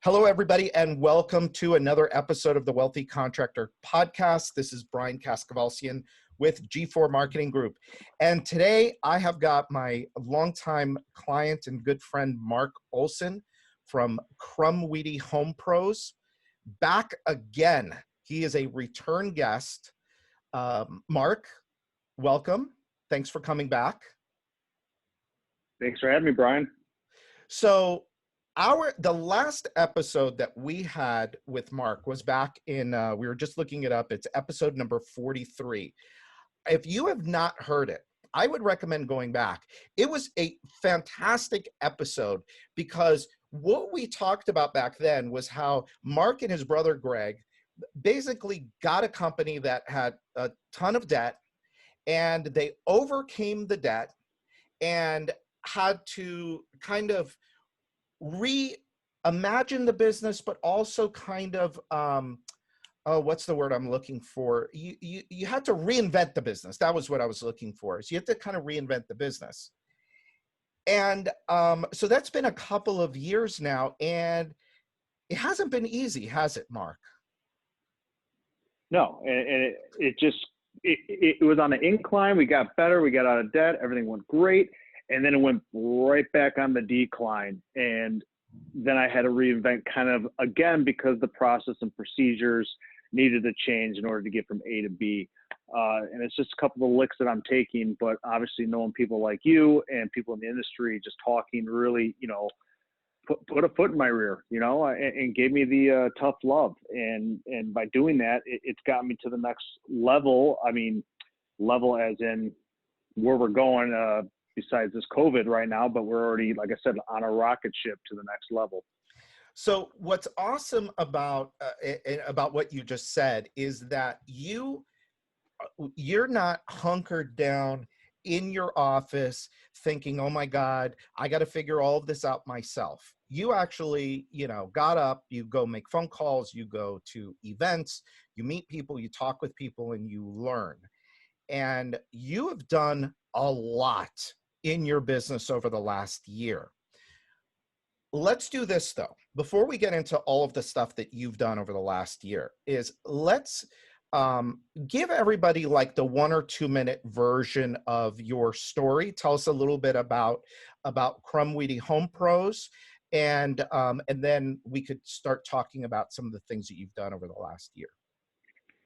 Hello, everybody, and welcome to another episode of the Wealthy Contractor podcast. This is Brian Kaskavalcian with G4 Marketing Group. And today I have got my longtime client and good friend, Mark Olsen from CrumWedi Home Pros back again. He is a return guest. Mark, welcome. Thanks for coming back. Thanks for having me, Brian. So the last episode that we had with Mark was back in, we were just looking it up. It's episode number 43. If you have not heard it, I would recommend going back. It was a fantastic episode because what we talked about back then was how Mark and his brother Greg basically got a company that had a ton of debt, and they overcame the debt and had to kind of reimagine the business, but also kind of, what's the word I'm looking for? You had to reinvent the business. That was what I was looking for. So you have to kind of reinvent the business. And so that's been a couple of years now, and it hasn't been easy, has it, Mark? No, and it was on an incline. We got better. We got out of debt. Everything went great. And then it went right back on the decline. And then I had to reinvent kind of again because the process and procedures needed to change in order to get from A to B. And it's just a couple of licks that I'm taking, but obviously knowing people like you and people in the industry just talking really, put a foot in my rear, and gave me the tough love. And by doing that, it's got me to the next level. I mean, level as in where we're going, besides this COVID right now, but we're already, like I said, on a rocket ship to the next level. So what's awesome about what you just said is that you're not hunkered down in your office thinking, oh my God, I got to figure all of this out myself. You actually, got up, you go make phone calls, you go to events, you meet people, you talk with people, and you learn. And you have done a lot in your business over the last year. Let's do this though. Before we get into all of the stuff that you've done over the last year, let's give everybody like the 1 or 2 minute version of your story. Tell us a little bit about CrumWedi Home Pros, and then we could start talking about some of the things that you've done over the last year.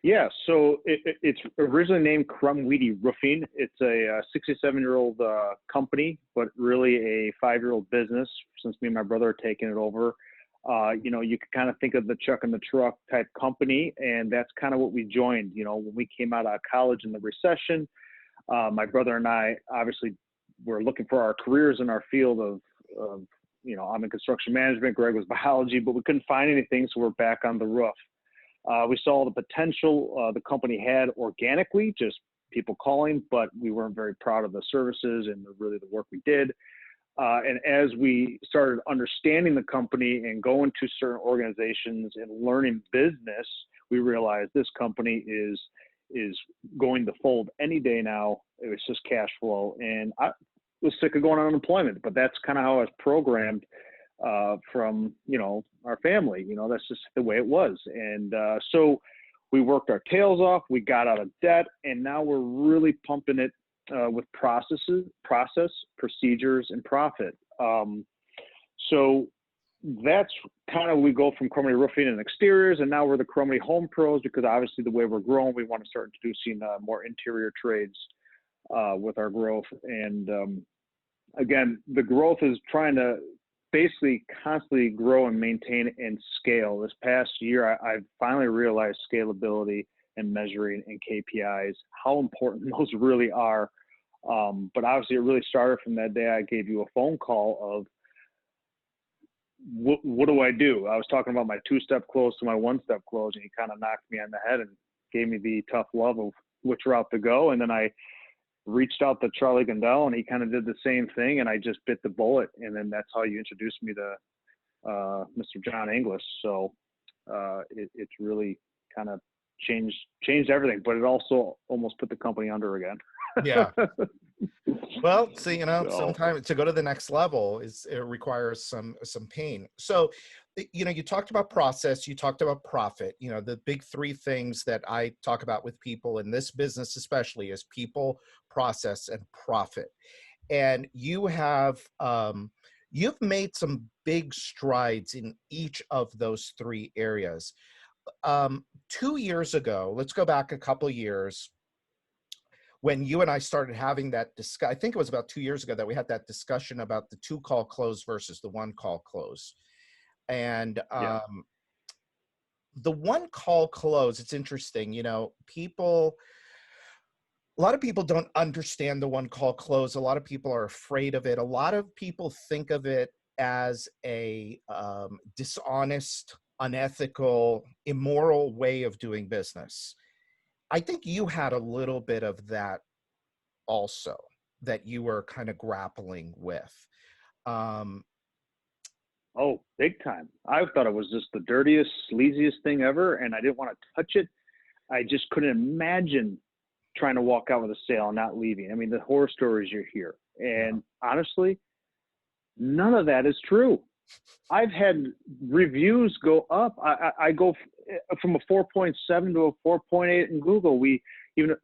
Yeah, so it's originally named CrumWedi Roofing. It's a 67-year-old company, but really a 5-year-old business since me and my brother are taking it over. You could kind of think of the Chuck in the Truck type company, and that's kind of what we joined. When we came out of college in the recession, my brother and I obviously were looking for our careers in our field of I'm in construction management, Greg was biology, but we couldn't find anything, so we're back on the roof. We saw the potential the company had organically, just people calling, but we weren't very proud of the services and really the work we did. And as we started understanding the company and going to certain organizations and learning business, we realized this company is going to fold any day now. It was just cash flow. And I was sick of going on unemployment, but that's kind of how I was programmed from, our family, that's just the way it was. And so we worked our tails off, we got out of debt, and now we're really pumping it with process, procedures, and profit. So that's kind of, we go from CrumWedi Roofing and exteriors, and now we're the CrumWedi Home Pros, because obviously the way we're growing, we want to start introducing more interior trades with our growth. And again, the growth is trying to basically constantly grow and maintain and scale. This past year, I've finally realized scalability and measuring and KPIs, how important those really are. But obviously it really started from that day I gave you a phone call of what do I do? I was talking about my 2-step close to my 1-step close, and he kind of knocked me on the head and gave me the tough love of which route to go. And then I reached out to Charlie Gundel, and he kind of did the same thing, and I just bit the bullet. And then that's how you introduced me to Mr. John Inglis. So it's really kind of changed everything, but it also almost put the company under again. Yeah. Well, so, So sometimes to go to the next level it requires some pain. So, you talked about process, you talked about profit. The big three things that I talk about with people in this business, especially, is people, process, and profit. And you've made some big strides in each of those three areas. 2 years ago, let's go back a couple years, when you and I started having that discussion. I think it was about 2 years ago that we had that discussion about the 2-call close versus the 1-call close. And yeah, the 1-call close, it's interesting, a lot of people don't understand the 1-call close. A lot of people are afraid of it. A lot of people think of it as a dishonest, unethical, immoral way of doing business. I think you had a little bit of that also, that you were kind of grappling with. Um, oh, big time. I thought it was just the dirtiest, sleaziest thing ever, and I didn't want to touch it. I just couldn't imagine trying to walk out with a sale and not leaving. I mean, the horror stories you hear. yeah. And honestly, none of that is true. I've had reviews go up. I go from a 4.7 to a 4.8 in Google. We even,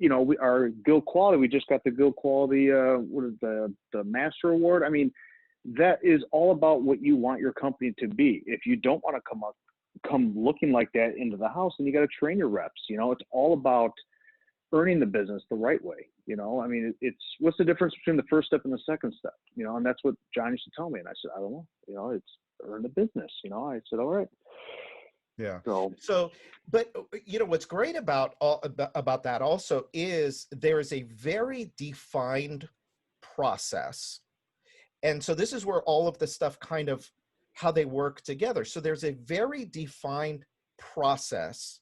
our Guild Quality, we just got the Guild Quality, what is the Master Award? I mean, that is all about what you want your company to be. If you don't want to come looking like that into the house, then you got to train your reps. It's all about earning the business the right way. I mean, it's what's the difference between the first step and the second step, and that's what John used to tell me. And I said, I don't know, it's earn the business. I said, all right. Yeah. So, But what's great about that also is there is a very defined process. And so this is where all of the stuff kind of how they work together. So there's a very defined process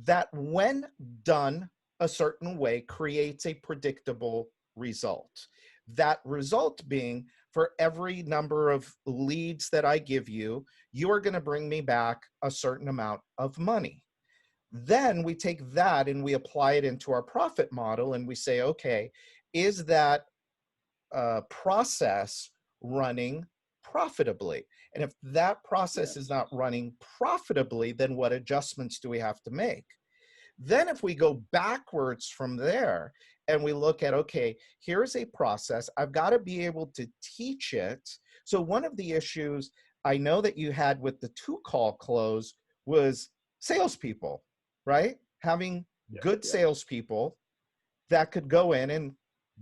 that, when done a certain way, creates a predictable result. That result being, for every number of leads that I give you, you are going to bring me back a certain amount of money. Then we take that and we apply it into our profit model, and we say, okay, is that process running profitably? And if that process is yes, not running profitably, then what adjustments do we have to make? Then if we go backwards from there and we look at, okay, here's a process, I've got to be able to teach it. So one of the issues I know that you had with the 2-call close was salespeople, right? Having yes, good yes, salespeople that could go in and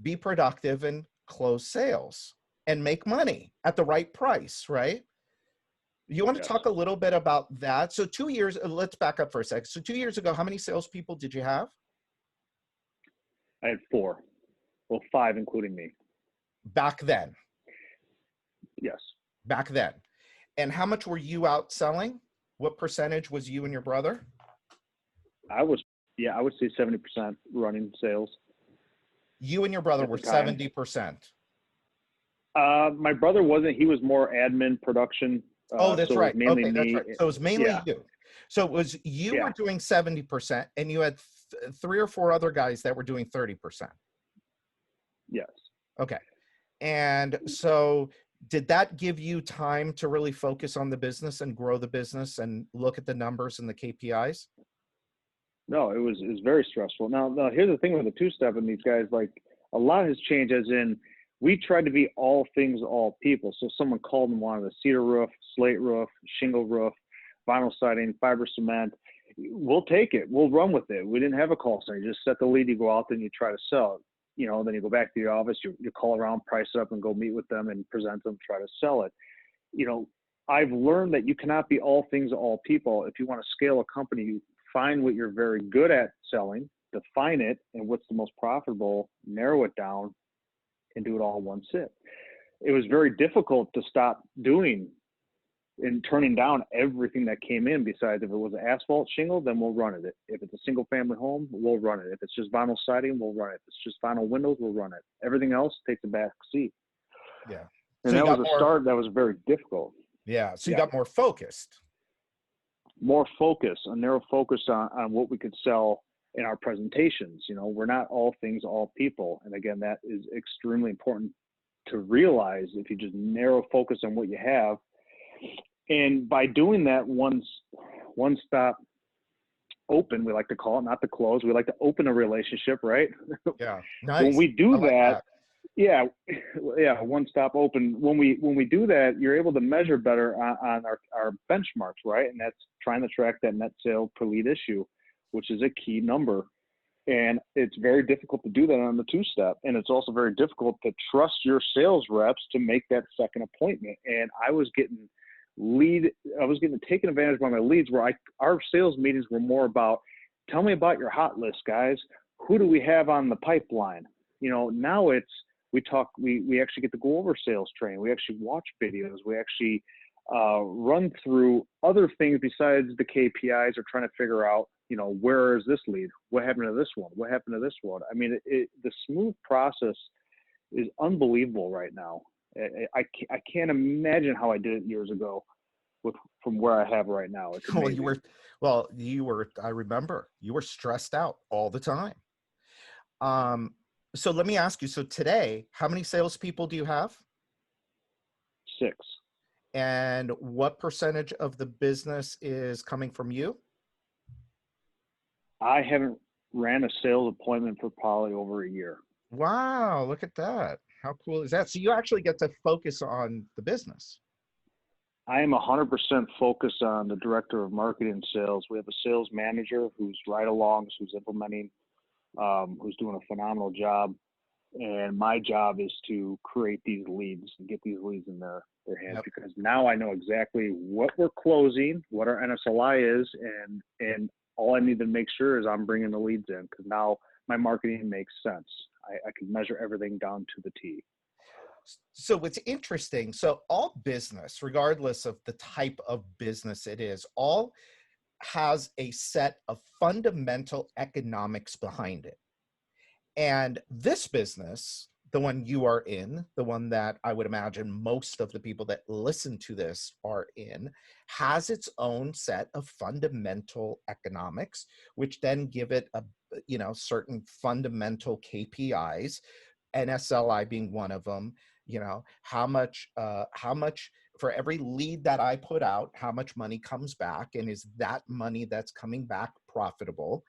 be productive and close sales and make money at the right price, right? You want to yes. talk a little bit about that? So 2 years, let's back up for a second. So 2 years ago, how many salespeople did you have? I had 4, well, 5, including me. Back then. Yes. Back then. And how much were you out selling? What percentage was you and your brother? I would say 70% running sales You and your brother at were the time. 70%. My brother wasn't. He was more admin production. Oh, that's So it was right. mainly Okay, that's me. right. So it was mainly Yeah. you. So it was you Yeah. were doing 70%, and you had 3 or 4 other guys that were doing 30%. Yes. Okay. And so did that give you time to really focus on the business and grow the business and look at the numbers and the KPIs? No, it was very stressful. Now, here's the thing with the 2-step and these guys, like a lot has changed, as in we tried to be all things to all people. So someone called and wanted a cedar roof, slate roof, shingle roof, vinyl siding, fiber cement. We'll take it. We'll run with it. We didn't have a call center. You just set the lead, you go out there and you try to sell it. Then you go back to your office, you call around, price it up, and go meet with them and present them, try to sell it. I've learned that you cannot be all things to all people. If you want to scale a company, you find what you're very good at selling, define it, and what's the most profitable, narrow it down, and do it all in one sit. It was very difficult to stop doing and turning down everything that came in. Besides, if it was asphalt shingle, then we'll run it. If it's a single family home, we'll run it. If it's just vinyl siding, we'll run it. If it's just vinyl windows, we'll run it. Everything else takes a back seat. Yeah. And So you that was got a more, start that was very difficult. yeah. So you Yeah. got more focused. More focus, a narrow focus on what we could sell in our presentations. We're not all things, all people. And again, that is extremely important to realize if you just narrow focus on what you have. And by doing that, one stop open, we like to call it, not to close. We like to open a relationship, right? Yeah. Nice. When we do like that, yeah, one stop open. When we do that, you're able to measure better on our benchmarks, right? And that's trying to track that net sale per lead issue, which is a key number. And it's very difficult to do that on the two-step. And it's also very difficult to trust your sales reps to make that second appointment. And I was getting taken advantage by my leads where our sales meetings were more about, tell me about your hot list, guys. Who do we have on the pipeline? Now we actually get to go over sales training. We actually watch videos. We actually run through other things besides the KPIs, or trying to figure out, where is this lead? What happened to this one? What happened to this one? I mean, the smooth process is unbelievable right now. I can't imagine how I did it years ago from where I have right now. It's amazing. I remember you were stressed out all the time. So let me ask you, so today, how many salespeople do you have? 6. And what percentage of the business is coming from you? I haven't ran a sales appointment for probably over a year. Wow, look at that. How cool is that? So you actually get to focus on the business. I am 100% focused on the director of marketing and sales. We have a sales manager who's ride-alongs, who's implementing, who's doing a phenomenal job. And my job is to create these leads and get these leads in their hands, Yep. because now I know exactly what we're closing, what our NSLI is, and all I need to make sure is I'm bringing the leads in, because now my marketing makes sense. I can measure everything down to the T. So it's interesting. So all business, regardless of the type of business it is, all has a set of fundamental economics behind it. And this business, the one you are in, the one that I would imagine most of the people that listen to this are in, has its own set of fundamental economics, which then give it certain fundamental KPIs, NSLI being one of them. How much for every lead that I put out, how much money comes back, and is that money that's coming back profitable?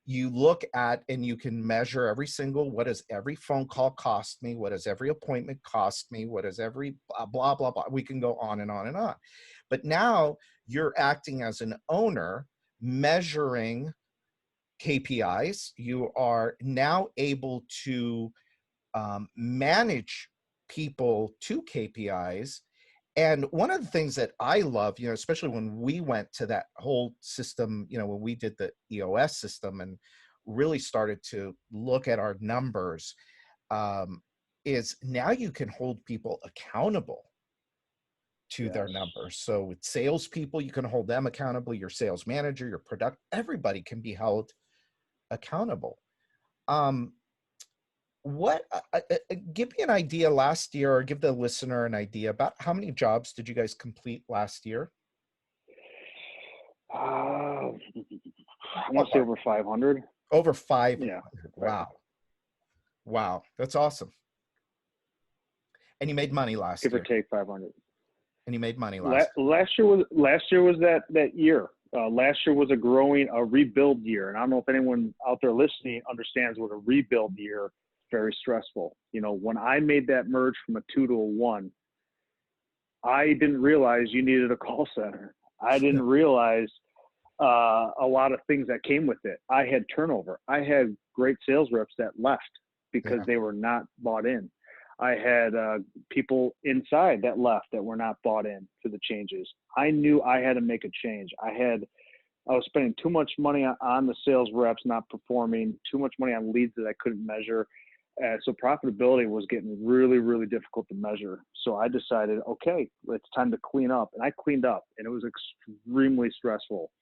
You look at and you can measure what does every phone call cost me? What does every appointment cost me? What does every blah, blah, blah. We can go on and on and on. But now you're acting as an owner, measuring KPIs. You are now able to manage people to KPIs. And one of the things that I love, especially when we went to that whole system, when we did the EOS system and really started to look at our numbers, is now you can hold people accountable to their numbers. So with salespeople, you can hold them accountable. Your sales manager, your product, everybody can be held accountable. Give me an idea last year, or give the listener an idea about how many jobs did you guys complete last year? I want to say over 500. Over 500. Yeah. Wow. That's awesome. And you made money last year. Give or take 500. And you made money last year. Last year was that year. Last year was a rebuild year. And I don't know if anyone out there listening understands what a rebuild year. Very stressful. When I made that merge from a 2 to a 1, I didn't realize you needed a call center. I didn't realize a lot of things that came with it. I had turnover. I had great sales reps that left because they were not bought in. I had people inside that left that were not bought in to the changes. I knew I had to make a change. I was spending too much money on the sales reps not performing, too much money on leads that I couldn't measure. So profitability was getting really, really difficult to measure. So I decided, okay, it's time to clean up. And I cleaned up, and it was extremely stressful.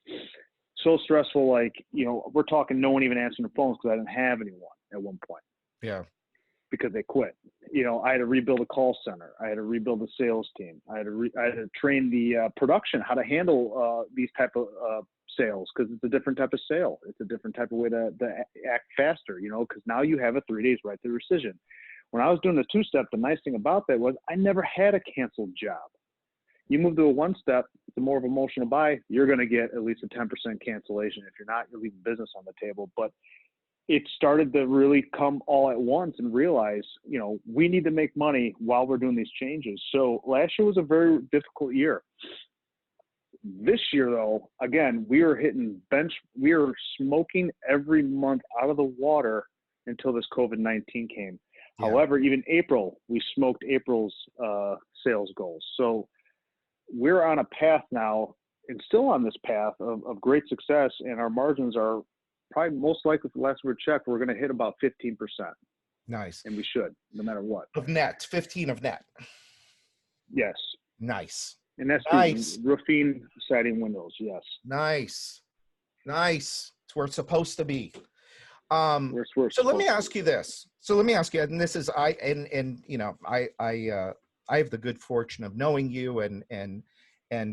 So stressful, we're talking no one even answering the phones because I didn't have anyone at one point. Yeah. Because they quit. I had to rebuild a call center. I had to rebuild the sales team. I had to train the production how to handle these type of sales because it's a different type of sale. It's a different type of way to act faster, because now you have a 3 days right to rescission. When I was doing the 2-step, the nice thing about that was I never had a canceled job. You move to a 1-step, it's more of a emotional buy. You're going to get at least a 10% cancellation. If you're not, you're leaving business on the table. But it started to really come all at once and realize, we need to make money while we're doing these changes. So last year was a very difficult year. This year, though, again, we are we are smoking every month out of the water until this COVID-19 came. Yeah. However, even April, we smoked April's sales goals. So we're on a path now and still on this path of great success, and our margins are probably most likely, for the last we checked, we're going to hit about 15%. Nice. And we should, no matter what. Of net, 15 of net. Yes. Nice. And that's nice. Roofing, siding, windows. Yes. Nice. It's where it's supposed to be. So let me ask you this. And this is I have the good fortune of knowing you and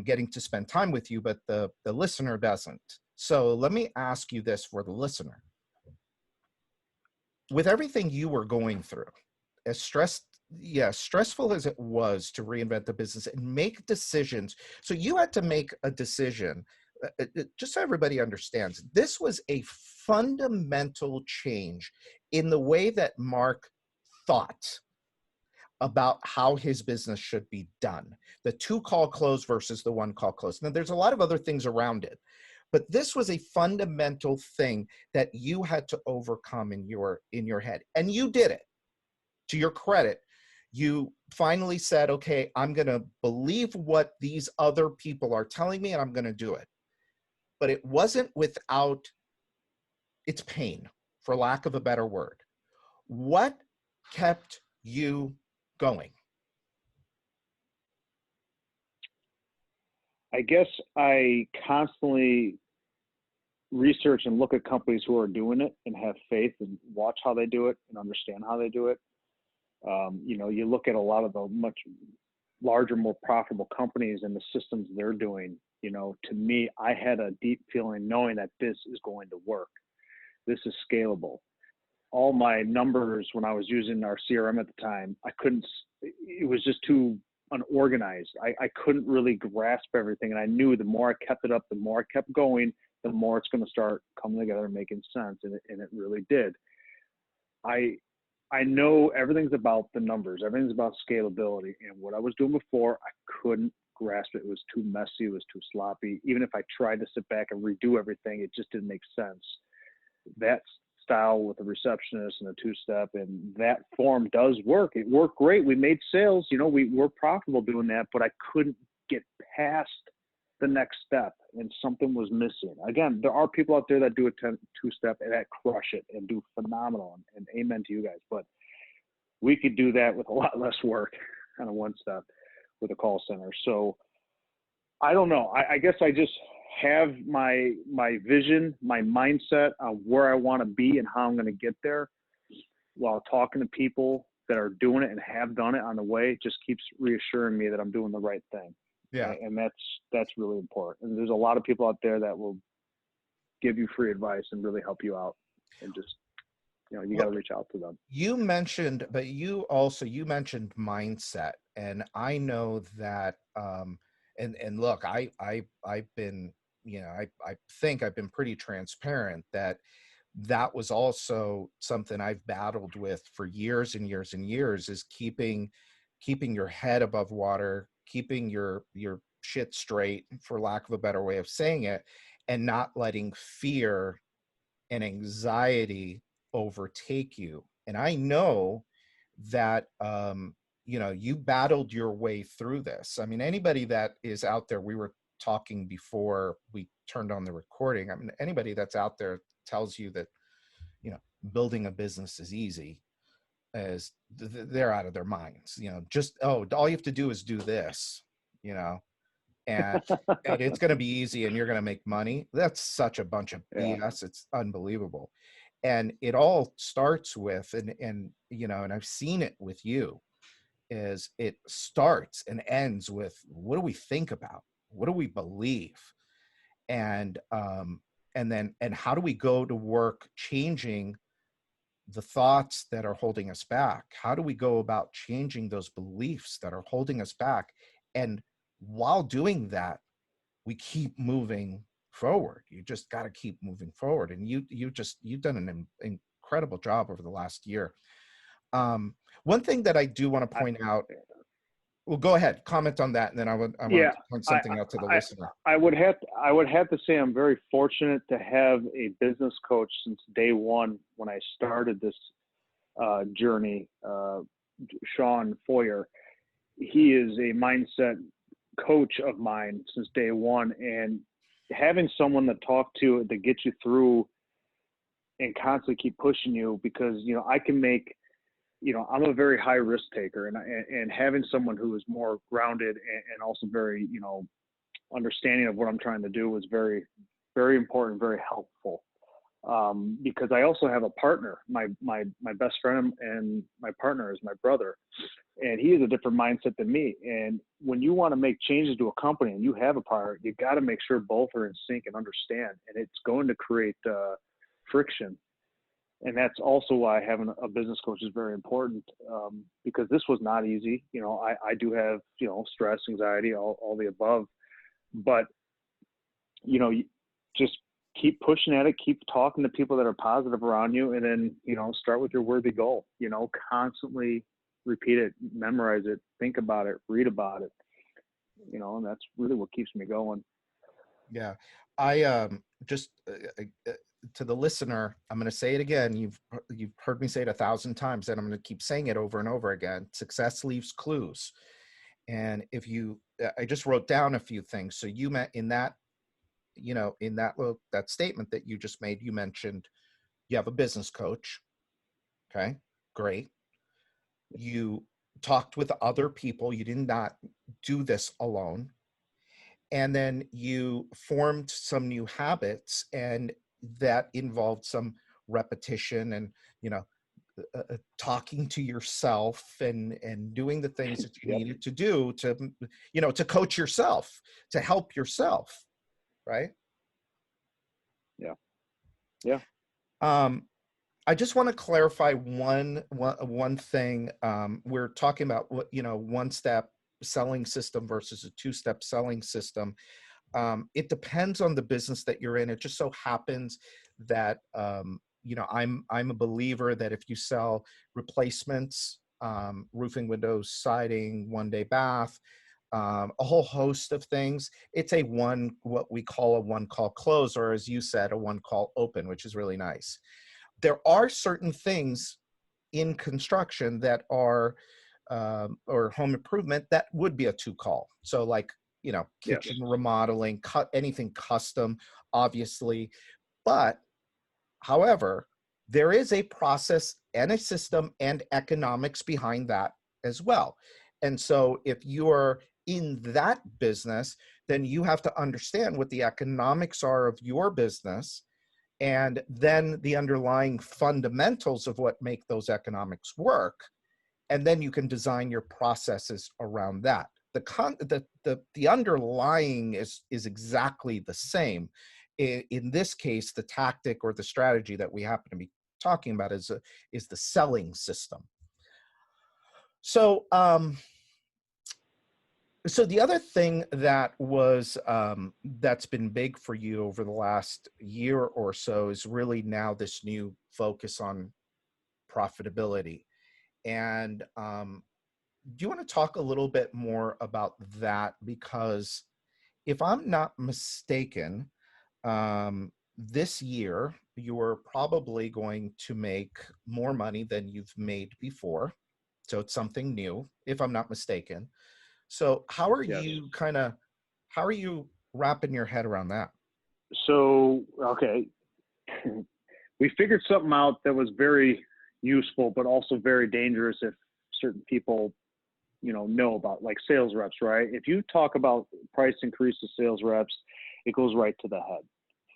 getting to spend time with you, but the listener doesn't. So let me ask you this for the listener. With everything you were going through, as stressful as it was to reinvent the business and make decisions. So you had to make a decision, just so everybody understands, this was a fundamental change in the way that Mark thought about how his business should be done. The 2-call close versus the 1-call close. Now, there's a lot of other things around it, but this was a fundamental thing that you had to overcome in your head, and you did it. To your credit, you finally said, okay, I'm going to believe what these other people are telling me, and I'm going to do it. But it wasn't without its pain, for lack of a better word. What kept you going? I guess I constantly research and look at companies who are doing it and have faith and watch how they do it and understand how they do it. You look at a lot of the much larger, more profitable companies and the systems they're doing. To me, I had a deep feeling knowing that this is going to work. This is scalable. All my numbers when I was using our CRM at the time, it was just too unorganized. I couldn't really grasp everything. And I knew the more I kept it up, the more I kept going, the more it's going to start coming together and making sense. And it really did. I know everything's about the numbers. Everything's about scalability. And what I was doing before, I couldn't grasp it. It was too messy. It was too sloppy. Even if I tried to sit back and redo everything, it just didn't make sense. That style with the receptionist and the 2-step and that form does work. It worked great. We made sales. We were profitable doing that, but I couldn't get past the next step, and something was missing. Again, there are people out there that do a 2-step and that crush it and do phenomenal, and amen to you guys. But we could do that with a lot less work on a 1-step with a call center. So I don't know. I guess I just have my vision, my mindset on where I want to be and how I'm going to get there, while talking to people that are doing it and have done it on the way. It just keeps reassuring me that I'm doing the right thing. Yeah. And that's really important. And there's a lot of people out there that will give you free advice and really help you out. And just, you got to reach out to them. You mentioned mindset. And I know that, and look, I've been, I think I've been pretty transparent that was also something I've battled with for years and years and years, is keeping your head above water, keeping your shit straight, for lack of a better way of saying it, and not letting fear and anxiety overtake you. And I know that, you battled your way through this. I mean, anybody that is out there, we were talking before we turned on the recording. I mean, anybody that's out there tells you that, building a business is easy, as they're out of their minds. Just, all you have to do is do this, and it's going to be easy and you're going to make money. That's such a bunch of BS. It's unbelievable. And it all starts with, and I've seen it with you, is it starts and ends with, what do we think about? What do we believe? And how do we go to work changing the thoughts that are holding us back? How do we go about changing those beliefs that are holding us back? And while doing that, we keep moving forward. You just got to keep moving forward. And you've done an incredible job over the last year. One thing that I do want to point out, well, go ahead, comment on that, and then I want Yeah, to point I, something out to the I, listener. I would have to say I'm very fortunate to have a business coach since day one when I started this journey. Sean Foyer, he is a mindset coach of mine since day one, and having someone to talk to get you through and constantly keep pushing you, because I can make, I'm a very high risk taker, and having someone who is more grounded and also very understanding of what I'm trying to do was very, very important, very helpful. Because I also have a partner, my best friend and my partner is my brother, and he has a different mindset than me. And when you want to make changes to a company and you have a partner, you got to make sure both are in sync and understand, and it's going to create friction. And that's also why having a business coach is very important, because this was not easy. I do have, stress, anxiety, all the above, but, just keep pushing at it, keep talking to people that are positive around you, and then, start with your worthy goal, constantly repeat it, memorize it, think about it, read about it, and that's really what keeps me going. Yeah. I just to the listener, I'm going to say it again. You've heard me say it 1,000 times, and I'm going to keep saying it over and over again. Success leaves clues. And I just wrote down a few things. So you met in that, that statement that you just made, you mentioned you have a business coach. Okay, great. You talked with other people. You did not do this alone. And then you formed some new habits, and that involved some repetition and, talking to yourself and doing the things that you Yep. needed to do to, to coach yourself, to help yourself. Right. Yeah. Yeah. I just want to clarify one thing. We're talking about one-step selling system versus a two-step selling system. It depends on the business that you're in. It just so happens that I'm a believer that if you sell replacements, roofing, windows, siding, one-day bath, a whole host of things, it's what we call a one-call close, or as you said, a one-call open, which is really nice. There are certain things in construction that are or home improvement that would be a two-call. So like, Yes. kitchen remodeling, anything custom, obviously. But however, there is a process and a system and economics behind that as well. And so if you're in that business, then you have to understand what the economics are of your business, and then the underlying fundamentals of what make those economics work. And then you can design your processes around that. The underlying is exactly the same. In this case, the tactic or the strategy that we happen to be talking about is the selling system. So so the other thing that was that's been big for you over the last year or so is really now this new focus on profitability. And do you want to talk a little bit more about that? Because if I'm not mistaken, this year you are probably going to make more money than you've made before. So it's something new, if I'm not mistaken. So Yes. how are you wrapping your head around that? So, okay. We figured something out that was very useful, but also very dangerous if certain people, know about, like sales reps, right? If you talk about price increase to sales reps, it goes right to the head.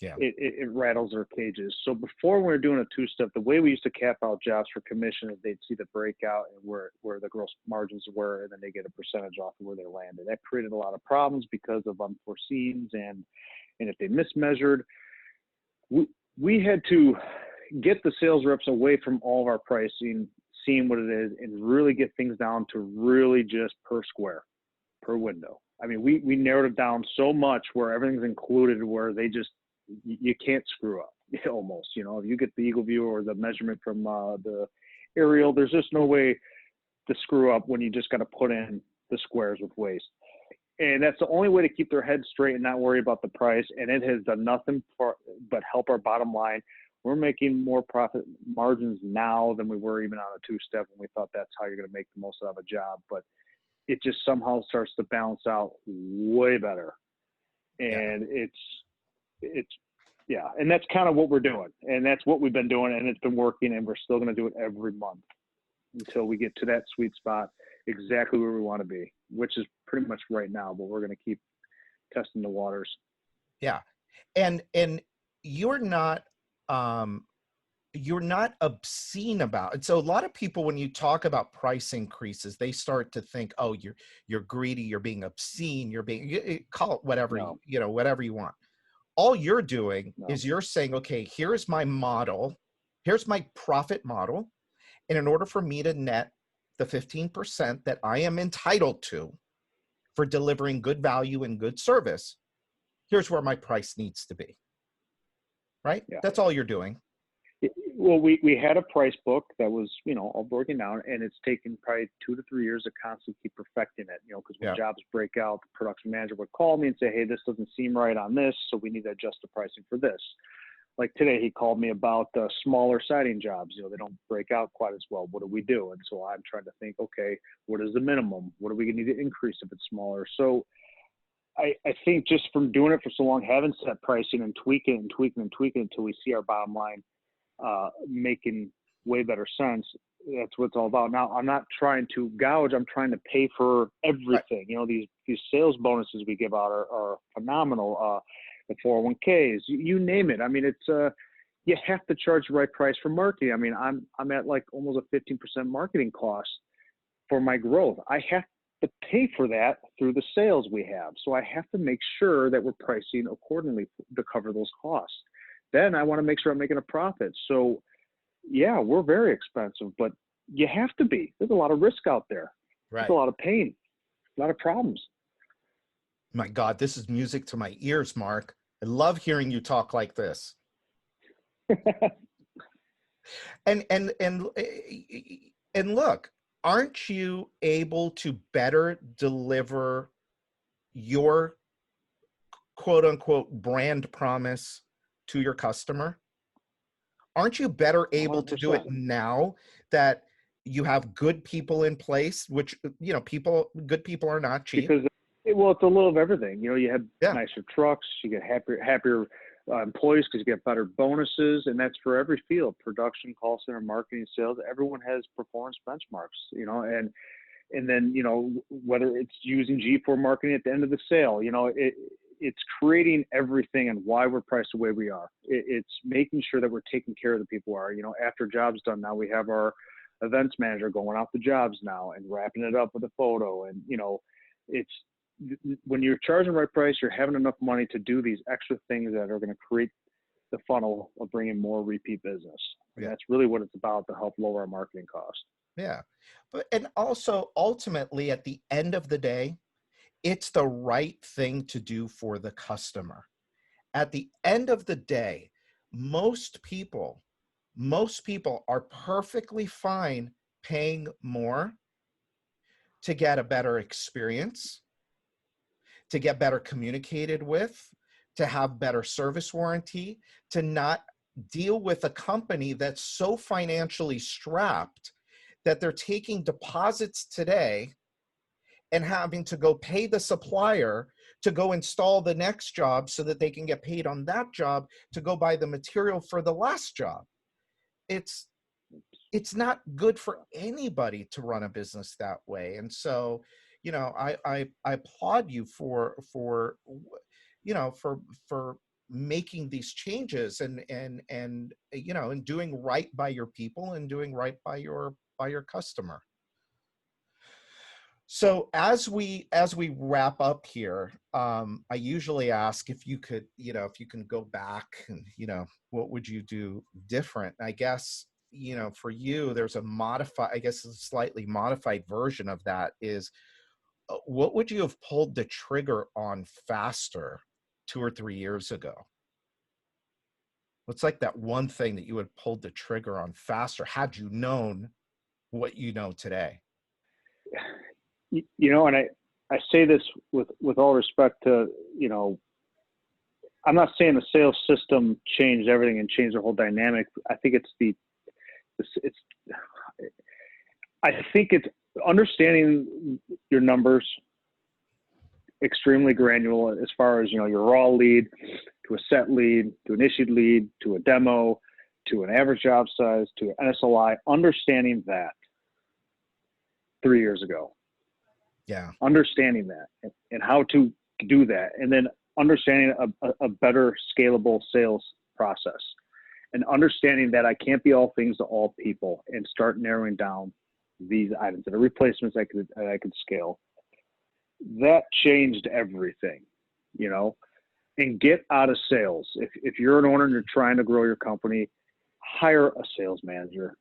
Yeah. It rattles their cages. So before we were doing a two-step, the way we used to cap out jobs for commission is they'd see the breakout and where the gross margins were, and then they get a percentage off of where they landed. That created a lot of problems because of unforeseens and And if they mismeasured, we had to get the sales reps away from all of our pricing, seeing what it is, and really get things down to really just per square, per window. I mean, we narrowed it down so much where everything's included, where you can't screw up almost. You know, if you get the Eagle View or the measurement from the aerial, there's just no way to screw up when you just got to put in the squares with waste. And that's the only way to keep their heads straight and not worry about the price. And it has done nothing but help our bottom line. We're making more profit margins now than we were even on a two-step when we thought that's how you're going to make the most out of a job. But it just somehow starts to balance out way better. And yeah, and that's kind of what we're doing. And that's what we've been doing, and it's been working, and we're still going to do it every month until we get to that sweet spot, exactly where we want to be, which is pretty much right now, but we're going to keep testing the waters. Yeah. And you're not obscene about it. So a lot of people, when you talk about price increases, they start to think, oh, you're greedy, you're being obscene, call it whatever, No. whatever you want. All you're doing No. is you're saying, okay, here's my model, here's my profit model. And in order for me to net the 15% that I am entitled to for delivering good value and good service, here's where my price needs to be. Right? Yeah. That's all you're doing. Well, we had a price book that was, all broken down, and it's taken probably 2 to 3 years to constantly keep perfecting it, because when jobs break out, the production manager would call me and say, hey, this doesn't seem right on this, so we need to adjust the pricing for this. Like today, he called me about smaller siding jobs. They don't break out quite as well. What do we do? And so I'm trying to think, okay, what is the minimum? What do we need to increase if it's smaller? So I think just from doing it for so long, having set pricing and tweaking and tweaking and tweaking until we see our bottom line making way better sense. That's what it's all about. Now, I'm not trying to gouge. I'm trying to pay for everything. Right. These sales bonuses we give out are phenomenal. The 401ks, you name it. I mean, it's you have to charge the right price for marketing. I mean, I'm at like almost a 15% marketing cost for my growth. I have to pay for that through the sales we have. So I have to make sure that we're pricing accordingly to cover those costs. Then I want to make sure I'm making a profit. So yeah, we're very expensive, but you have to be. There's a lot of risk out there. Right. There's a lot of pain, a lot of problems. My God, this is music to my ears, Mark. I love hearing you talk like this. And look, aren't you able to better deliver your quote unquote brand promise to your customer? Aren't you better able 100%. to do it now that you have good people in place, which, good people are not cheap? Because it's a little of everything. You have nicer trucks, you get happier employees because you get better bonuses, and that's for every field: production, call center, marketing, sales. Everyone has performance benchmarks, and then whether it's using G4 marketing at the end of the sale, it's creating everything and why we're priced the way we are. It's making sure that we're taking care of the people. After job's done, now we have our events manager going out the jobs now and wrapping it up with a photo, and it's. When you're charging the right price, you're having enough money to do these extra things that are going to create the funnel of bringing more repeat business. And that's really what it's about, to help lower our marketing costs. Yeah. And also, ultimately, at the end of the day, it's the right thing to do for the customer. At the end of the day, most people are perfectly fine paying more to get a better experience, to get better communicated with, to have better service warranty, to not deal with a company that's so financially strapped that they're taking deposits today and having to go pay the supplier to go install the next job so that they can get paid on that job to go buy the material for the last job. It's not good for anybody to run a business that way. And so, I applaud you for making these changes and doing right by your people and doing right by your customer. So as we wrap up here, I usually ask if you could, if you can go back and, what would you do different? I guess, for you, there's I guess a slightly modified version of that is, what would you have pulled the trigger on faster 2 or 3 years ago? What's like that one thing that you had pulled the trigger on faster had you known what you know today? And I say this with all respect to, I'm not saying the sales system changed everything and changed the whole dynamic. I think it's understanding your numbers extremely granular as far as, your raw lead to a set lead, to an issued lead, to a demo, to an average job size, to an SLI, understanding that 3 years ago. Yeah. Understanding that and how to do that. And then understanding a better scalable sales process and understanding that I can't be all things to all people and start narrowing down these items that are replacements that I could scale. That changed everything, and get out of sales. If you're an owner and you're trying to grow your company, hire a sales manager.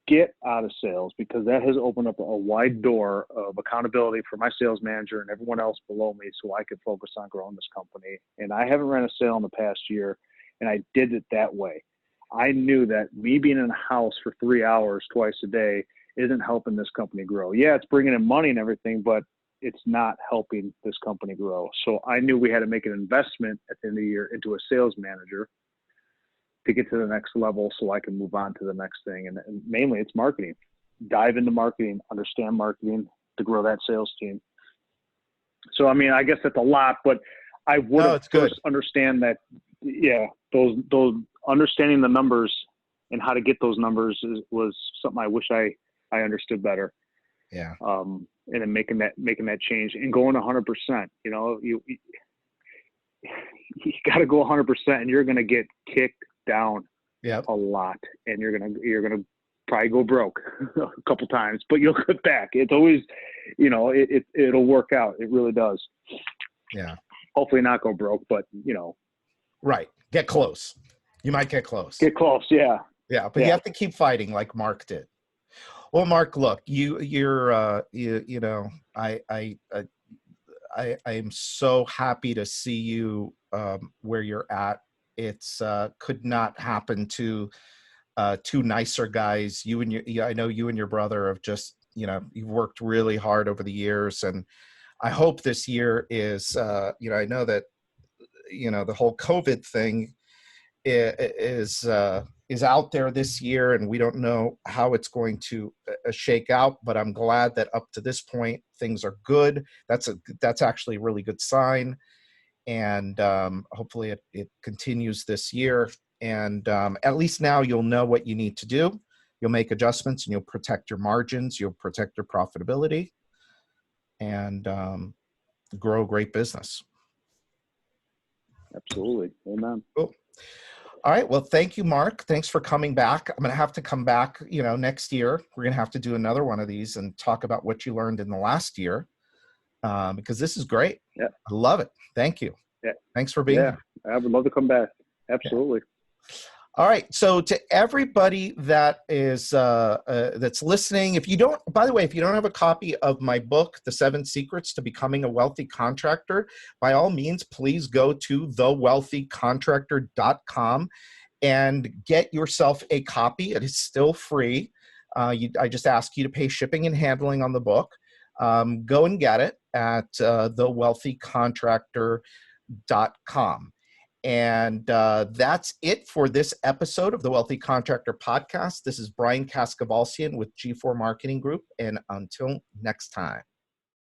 Get out of sales, because that has opened up a wide door of accountability for my sales manager and everyone else below me, so I could focus on growing this company. And I haven't ran a sale in the past year, and I did it that way. I knew that me being in a house for 3 hours twice a day isn't helping this company grow. Yeah, it's bringing in money and everything, but it's not helping this company grow. So I knew we had to make an investment at the end of the year into a sales manager to get to the next level so I can move on to the next thing. And mainly it's marketing. Dive into marketing, understand marketing to grow that sales team. So, I guess that's a lot, but I would have first understand that, those understanding the numbers and how to get those numbers was something I wish I understood better. Yeah. And then making that change and going 100%, you got to go 100% and you're going to get kicked down a lot, and you're gonna probably go broke a couple times, but you'll get back. It's always, it'll work out. It really does. Yeah. Hopefully not go broke, but right. Get close. You might get close. Yeah. Yeah. But you have to keep fighting like Mark did. Well, Mark, look, I am so happy to see you where you're at. It's could not happen to two nicer guys. I know you and your brother have just, you've worked really hard over the years, and I hope this year is, I know that, the whole COVID thing is out there this year, and we don't know how it's going to shake out, but I'm glad that up to this point things are good. That's actually a really good sign, and hopefully it continues this year. And at least now you'll know what you need to do. You'll make adjustments, and you'll protect your margins. You'll protect your profitability, and grow a great business. Absolutely. Amen. Cool. All right. Well, thank you, Mark. Thanks for coming back. I'm going to have to come back, next year. We're going to have to do another one of these and talk about what you learned in the last year, because this is great. Yeah. I love it. Thank you. Yeah. Thanks for being here. I would love to come back. Absolutely. Yeah. All right. So to everybody that is that's listening, by the way, if you don't have a copy of my book, The 7 Secrets to Becoming a Wealthy Contractor, by all means, please go to thewealthycontractor.com and get yourself a copy. It is still free. I just ask you to pay shipping and handling on the book. Go and get it at thewealthycontractor.com. And that's it for this episode of the Wealthy Contractor Podcast. This is Brian Kaskavalcian with G4 Marketing Group. And until next time.